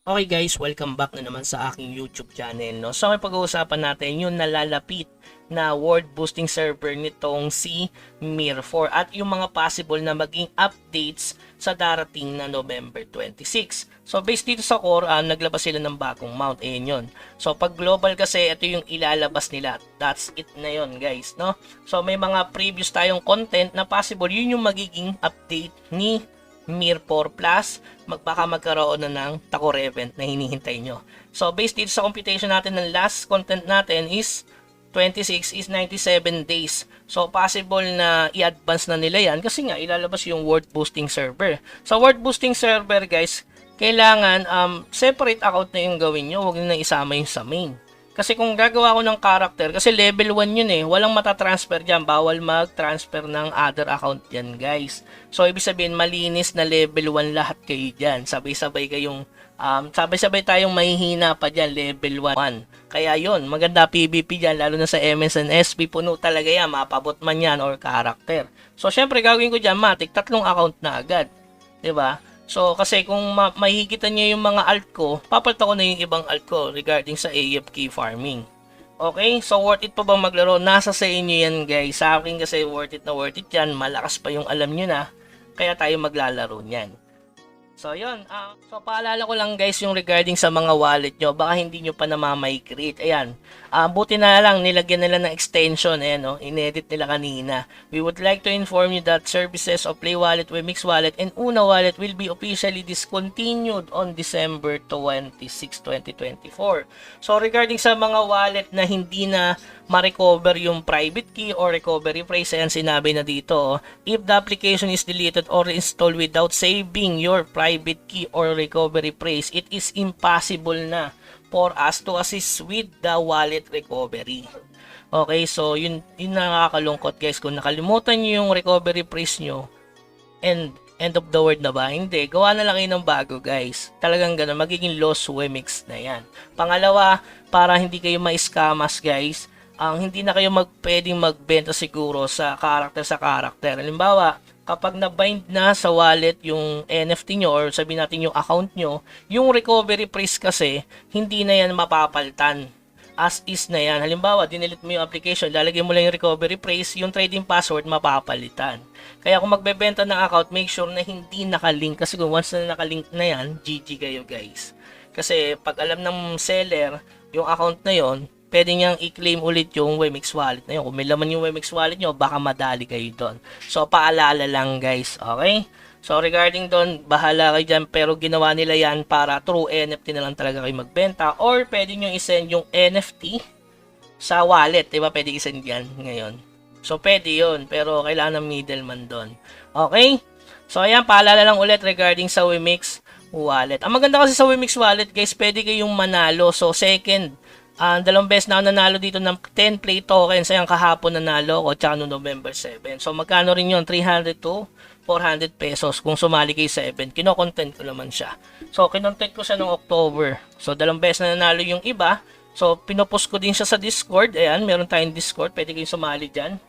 Okay guys, welcome back na naman sa aking YouTube channel. No? So may pag-uusapan natin yung nalalapit na world boosting server nitong si Mir4 at yung mga possible na maging updates sa darating na November 26. So based dito sa core, naglabas sila ng bagong mount. Ayan yun. So pag global kasi, ito yung ilalabas nila. That's it na yun guys. No? So may mga previous tayong content na possible. Yun yung magiging update ni Mir 4 Plus, baka magkaroon na ng Taco Revent na hinihintay nyo. So, based dito sa computation natin ng last content natin is 26 is 97 days. So, possible na i-advance na nila yan kasi nga ilalabas yung World Boosting Server. So, World Boosting Server guys, kailangan separate account na yung gawin nyo. Huwag na isama yung sa main. Kasi kung gagawa ko ng character, kasi level 1 yun eh, walang matatransfer dyan, bawal mag-transfer ng other account yan guys. So ibig sabihin malinis na level 1 lahat kayo dyan, sabay-sabay kayong, sabay-sabay tayong mahihina pa dyan, level 1. Kaya yun, maganda PvP dyan, lalo na sa MS and SP, puno talaga yan, mapabot man yan or character. So syempre gagawin ko dyan, matik, 3 account na agad, 'di ba? So, kasi kung makikita niyo yung mga alt ko, papalitan ko na yung ibang alt ko regarding sa AFK farming. Okay? So, worth it pa bang maglaro? Nasa sa inyo yan, guys. Sa akin kasi worth it yan. Malakas pa yung alam nyo na. Kaya tayo maglalaro niyan. So, yun. So, paalala ko lang guys yung regarding sa mga wallet nyo. Baka hindi nyo pa na-migrate. Ayan. Buti na lang, nilagyan nila ng extension. Ayan, no? Inedit nila kanina. We would like to inform you that services of Play Wallet, Wemix Wallet, and Una Wallet will be officially discontinued on December 26, 2024. So, regarding sa mga wallet na hindi na ma-recover yung private key or recovery phrase, ayan sinabi na dito, if the application is deleted or installed without saving your private key or recovery phrase, it is impossible na for us to assist with the wallet recovery. Okay, so yun nakakalungkot guys, kung nakalimutan nyo yung recovery phrase nyo and end of the word na ba? Hindi, gawa na lang kayo ng bago guys. Talagang ganun, magiging lost Wemix na yan. Pangalawa, para hindi kayo ma-scamas guys, hindi na kayo pwedeng magbenta siguro sa character. Halimbawa, kapag na-bind na sa wallet yung NFT nyo or sabihin natin yung account nyo, yung recovery phrase kasi, hindi na yan mapapalitan. As is na yan. Halimbawa, dinilit mo yung application, lalagay mo lang yung recovery phrase, yung trading password mapapalitan. Kaya kung magbebenta ng account, make sure na hindi nakalink. Kasi kung once na nakalink na yan, GG kayo guys. Kasi pag alam ng seller, yung account na yon, pwede niyang i-claim ulit yung Wemix wallet na yun. Kung may laman yung Wemix wallet nyo, baka madali kayo doon. So, paalala lang guys, okay? So, regarding doon, bahala kayo dyan, pero ginawa nila yan para through NFT na lang talaga kayo magbenta. Or, pwede nyo i-send yung NFT sa wallet, diba? Pwede i-send yan ngayon. So, pwede yun, pero kailangan ng middleman doon. Okay? So, ayan, paalala lang ulit regarding sa Wemix wallet. Ang maganda kasi sa Wemix wallet, guys, pwede kayong manalo. So, second, dalawang beses na ako nanalo dito ng 10 play tokens. Ayan, kahapon nanalo ko, tsaka no November 7. So, magkano rin yun? 300 to 400 pesos kung sumali kayo sa event. Kino-content ko naman siya. So, kinontent ko siya noong October. So, dalawang beses na nanalo yung iba. So, pinopost ko din siya sa Discord. Ayan, meron tayong Discord. Pwede kayong sumali dyan.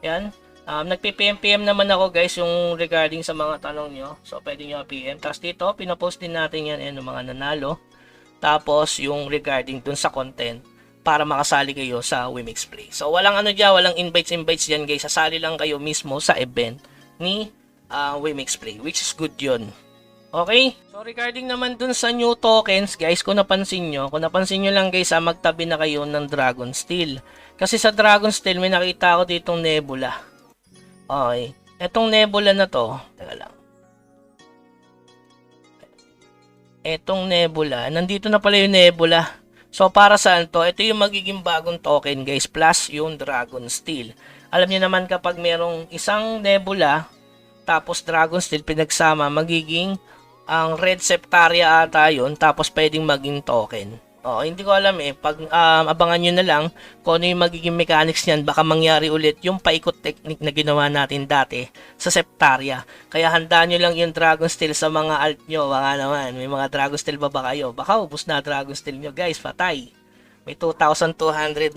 Ayan. Nagpi-PM naman ako guys yung regarding sa mga tanong nyo. So, pwede nyo PM. Tapos dito, pinopost din natin yan. Ayan, yung mga nanalo. Tapos, yung regarding dun sa content para makasali kayo sa Wemix Play. So, walang ano dyan, walang invites dyan guys. Sasali lang kayo mismo sa event ni Wemix Play, which is good yun. Okay? So, regarding naman dun sa new tokens, guys, kung napansin nyo lang guys, magtabi na kayo ng Dragon Steel. Kasi sa Dragon Steel, may nakita ako ditong nebula. Okay. Etong nebula na to, teka lang. Etong nebula, nandito na pala yung nebula. So, para saan to? Ito yung magiging bagong token, guys, plus yung Dragon Steel. Alam niyo naman kapag merong isang nebula, tapos Dragon Steel pinagsama, magiging ang Red Septaria ata yun, tapos pwedeng maging token. Hindi ko alam eh. Pag abangan nyo na lang kung ano yung magiging mechanics niyan, baka mangyari ulit yung paikot technique na ginawa natin dati sa Septaria. Kaya handaan nyo lang yung Dragon Steel sa mga alt nyo. Baka naman, may mga Dragon Steel ba kayo? Baka ubus na Dragon Steel nyo guys, patay. May 2,297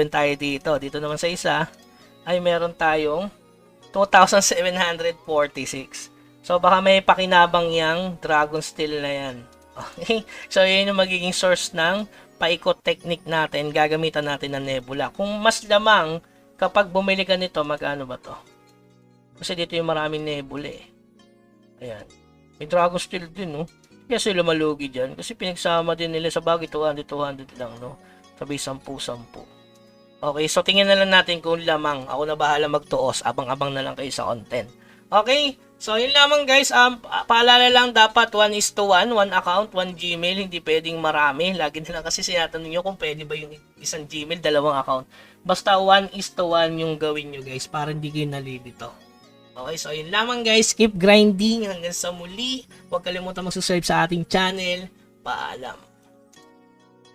tayo dito. Dito naman sa isa, ay meron tayong 2,746. So baka may pakinabang yang Dragon Steel na yan. Okay? So, yun yung magiging source ng paikot technique natin. Gagamitan natin ng nebula. Kung mas lamang, kapag bumili ka nito, magkano ba to? Kasi dito yung maraming nebula eh. Ayan. May Dragon Steel din, no? Kaya sila malugi dyan. Kasi pinagsama din nila sa bagay 200 lang, no? Sabi 10. Okay, so tingnan na lang natin kung lamang. Ako na bahala magtuos. Abang-abang na lang kayo sa content. Okay, so yun lamang guys. Paalala lang dapat 1:1. 1 account, 1 Gmail. Hindi pwedeng marami. Lagi nila kasi sinatanong nyo kung pwede ba yung isang Gmail, 2 account. Basta 1:1 yung gawin nyo guys para hindi kayo nalilito. Okay, so yun lamang guys. Keep grinding hanggang sa muli. Huwag kalimutan mag-subscribe sa ating channel. Paalam.